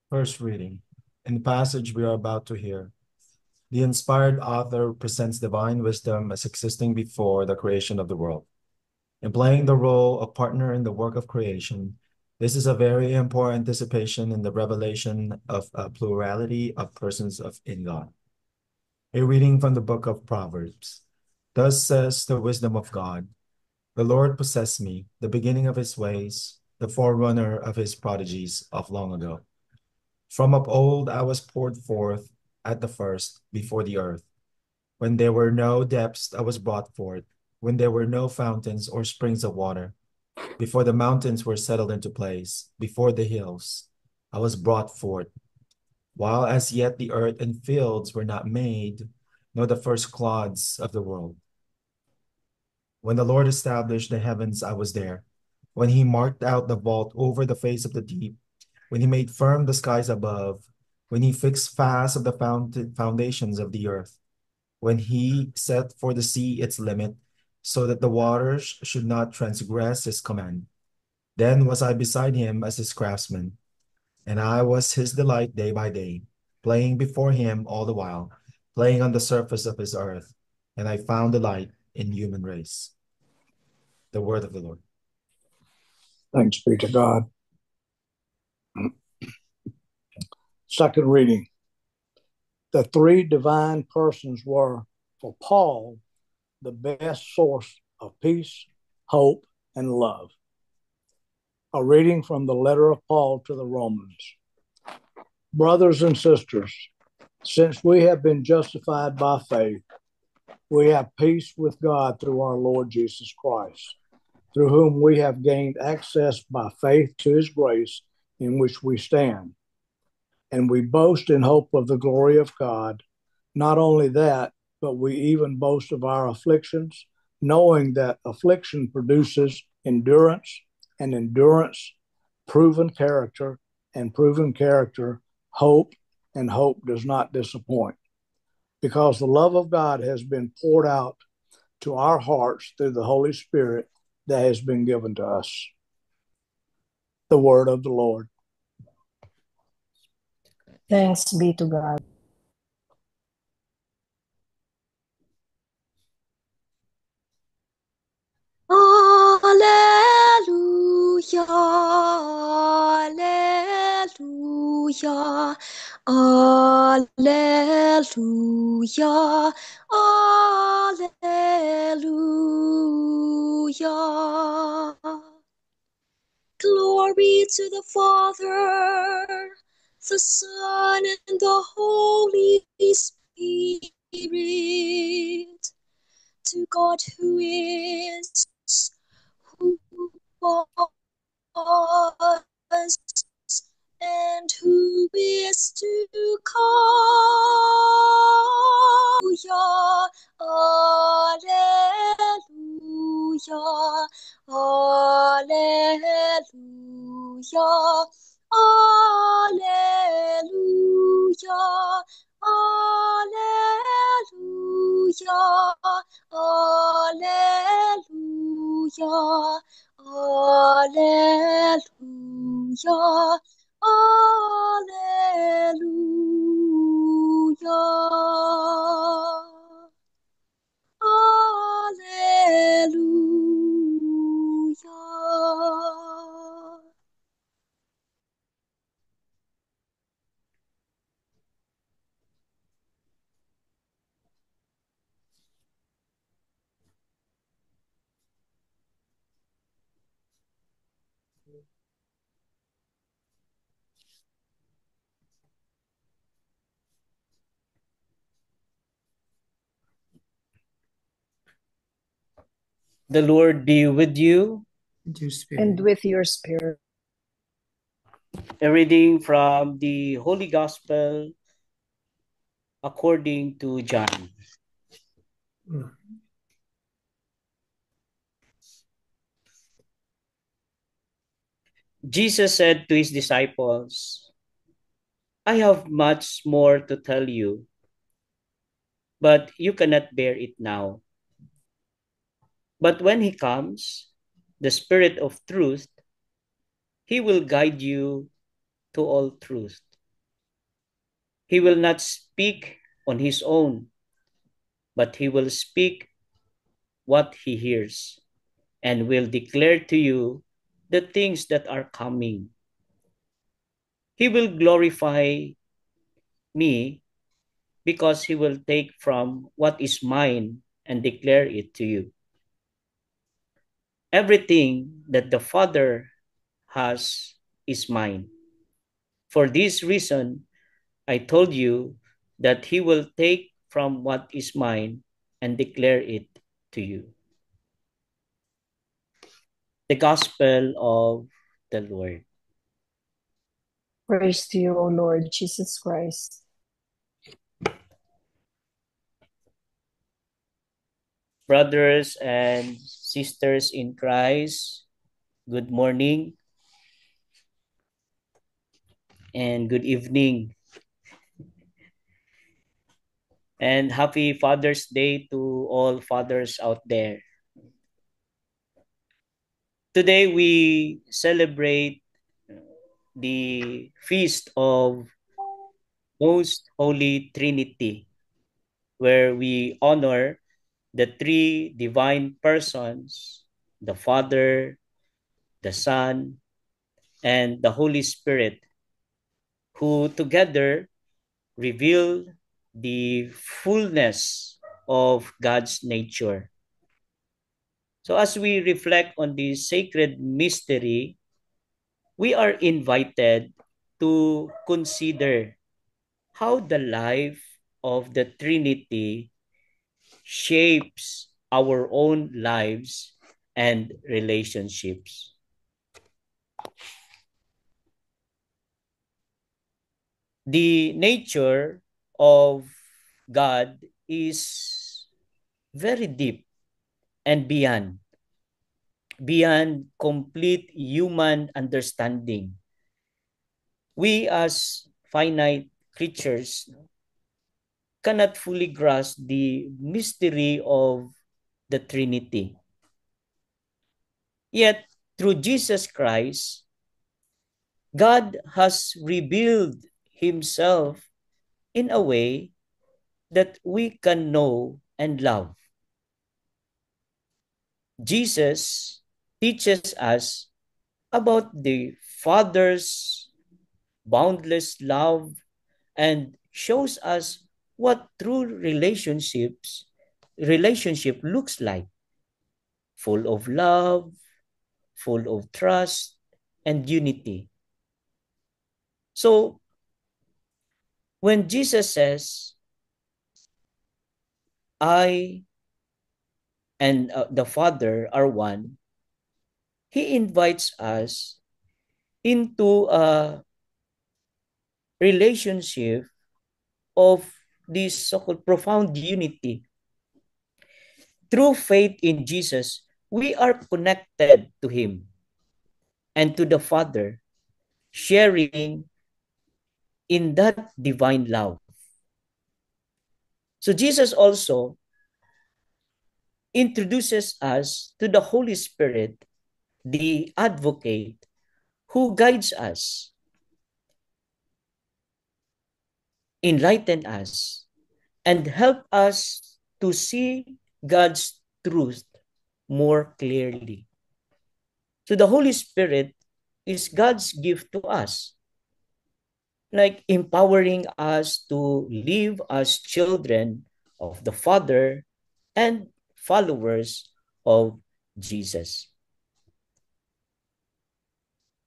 First reading. In the passage we are about to hear, the inspired author presents divine wisdom as existing before the creation of the world. In playing the role of partner in the work of creation, this is a very important anticipation in the revelation of a plurality of persons in God. A reading from the book of Proverbs. Thus says the wisdom of God, the Lord possessed me, the beginning of his ways, the forerunner of his prodigies of long ago. From of old I was poured forth at the first before the earth. When there were no depths, I was brought forth. When there were no fountains or springs of water, before the mountains were settled into place, before the hills, I was brought forth. While as yet the earth and fields were not made, nor the first clods of the world. When the Lord established the heavens, I was there. When he marked out the vault over the face of the deep, when he made firm the skies above, when he fixed fast of the foundations of the earth, when he set for the sea its limit, so that the waters should not transgress his command. Then was I beside him as his craftsman, and I was his delight day by day, playing before him all the while, playing on the surface of his earth, and I found delight in human race. The word of the Lord. Thanks be to God. Second reading. The three divine persons were, for Paul, the best source of peace, hope, and love. A reading from the letter of Paul to the Romans. Brothers and sisters, since we have been justified by faith, we have peace with God through our Lord Jesus Christ, through whom we have gained access by faith to his grace in which we stand. And we boast in hope of the glory of God. Not only that, but we even boast of our afflictions, knowing that affliction produces endurance, and endurance, proven character, and proven character, hope, and hope does not disappoint. Because the love of God has been poured out to our hearts through the Holy Spirit that has been given to us. The word of the Lord. Thanks be to God. Alleluia, Alleluia, Alleluia, Alleluia. Glory to the Father, the Son, and the Holy Spirit, to God who is, who was, and who is to come. Alleluia, Alleluia, Alleluia, Alleluia, Alleluia, Alleluia, Alleluia. Alleluia. The Lord be with you. And with your spirit. A reading from the Holy Gospel according to John. Jesus said to his disciples, I have much more to tell you, but you cannot bear it now. But when he comes, the Spirit of truth, he will guide you to all truth. He will not speak on his own, but he will speak what he hears and will declare to you the things that are coming. He will glorify me because he will take from what is mine and declare it to you. Everything that the Father has is mine. For this reason, I told you that he will take from what is mine and declare it to you. The Gospel of the Lord. Praise to you, O Lord Jesus Christ. Brothers and sisters in Christ, good morning and good evening. And happy Father's Day to all fathers out there. Today we celebrate the feast of Most Holy Trinity, where we honor the three divine persons, the Father, the Son, and the Holy Spirit, who together reveal the fullness of God's nature. So as we reflect on this sacred mystery, we are invited to consider how the life of the Trinity shapes our own lives and relationships. The nature of God is very deep and beyond complete human understanding. We as finite creatures cannot fully grasp the mystery of the Trinity. Yet, through Jesus Christ, God has revealed himself in a way that we can know and love. Jesus teaches us about the Father's boundless love and shows us what true relationship looks like, full of love, full of trust and unity. So when Jesus says, I and the Father are one, he invites us into a relationship of this so-called profound unity. Through faith in Jesus, we are connected to him and to the Father, sharing in that divine love. So Jesus also introduces us to the Holy Spirit, the advocate who guides us, enlighten us, and help us to see God's truth more clearly. So the Holy Spirit is God's gift to us, like empowering us to live as children of the Father and followers of Jesus.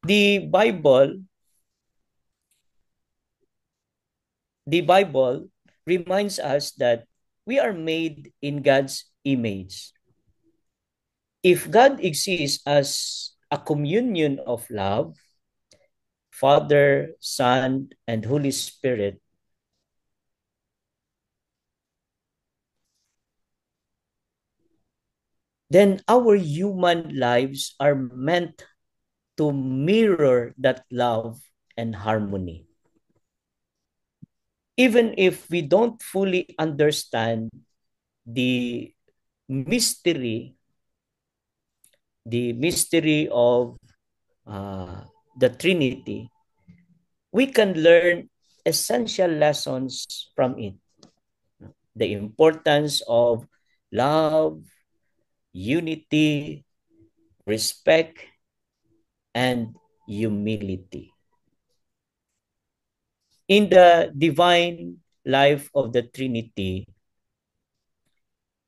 The Bible reminds us that we are made in God's image. If God exists as a communion of love, Father, Son, and Holy Spirit, then our human lives are meant to mirror that love and harmony. Even if we don't fully understand the mystery of the Trinity, we can learn essential lessons from it. The importance of love, unity, respect, and humility. In the divine life of the Trinity,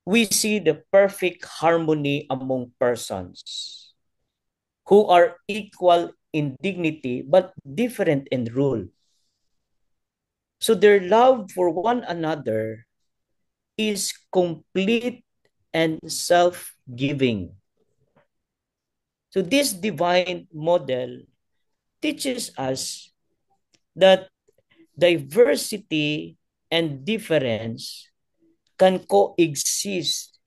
we see the perfect harmony among persons who are equal in dignity but different in rule. So their love for one another is complete and self-giving. So this divine model teaches us that diversity and difference can coexist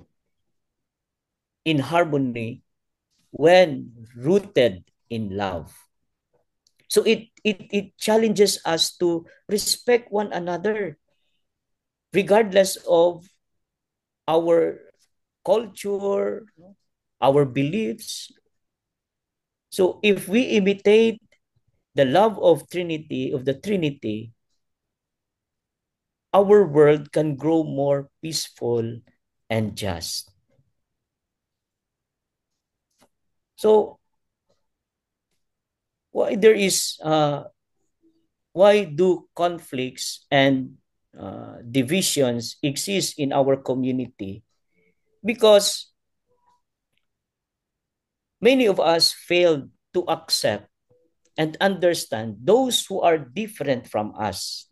in harmony when rooted in love. So it challenges us to respect one another regardless of our culture, our beliefs. So if we imitate the love of the Trinity, our world can grow more peaceful and just. So why do conflicts and divisions exist in our community? Because many of us failed to accept and understand those who are different from us,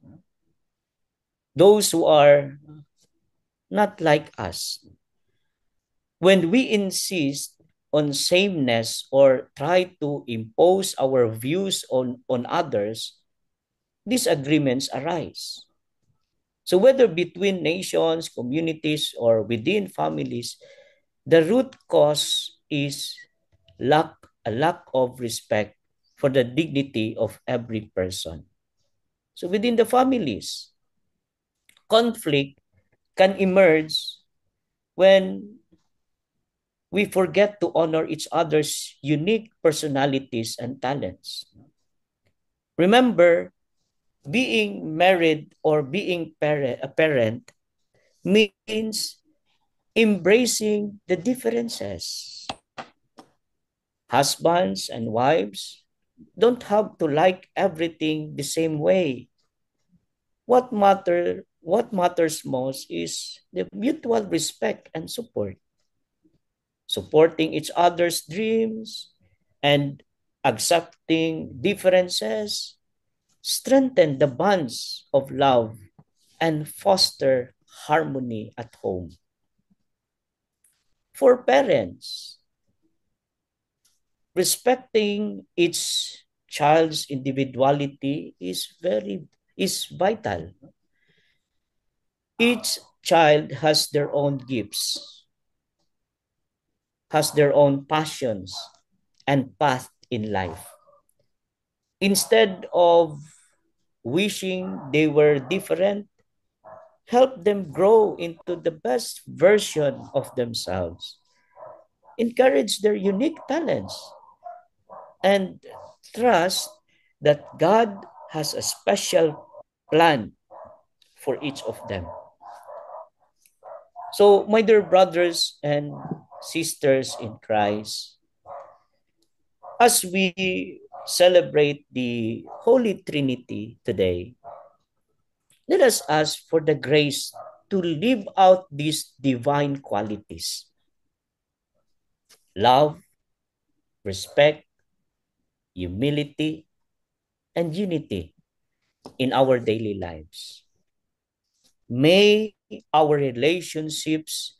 those who are not like us. When we insist on sameness or try to impose our views on others, disagreements arise. So whether between nations, communities, or within families, the root cause is a lack of respect for the dignity of every person. So within the families, conflict can emerge when we forget to honor each other's unique personalities and talents. Remember, being married or being a parent means embracing the differences. Husbands and wives don't have to like everything the same way. What matters most is the mutual respect and support. Supporting each other's dreams and accepting differences strengthen the bonds of love and foster harmony at home. For parents, respecting each child's individuality is vital. Each child has their own gifts, has their own passions and path in life. Instead of wishing they were different, help them grow into the best version of themselves. Encourage their unique talents and trust that God has a special plan for each of them. So, my dear brothers and sisters in Christ, as we celebrate the Holy Trinity today, let us ask for the grace to live out these divine qualities: love, respect, humility, and unity in our daily lives. May our relationships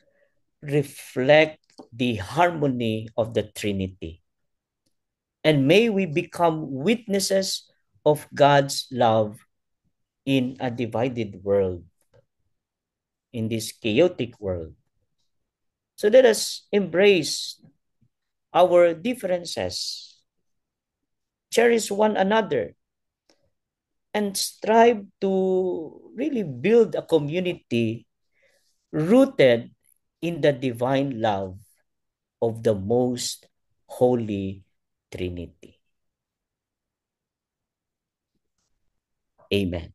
reflect the harmony of the Trinity. And may we become witnesses of God's love in a divided world, in this chaotic world. So let us embrace our differences, cherish one another, and strive to really build a community rooted in the divine love of the most holy Trinity. Amen.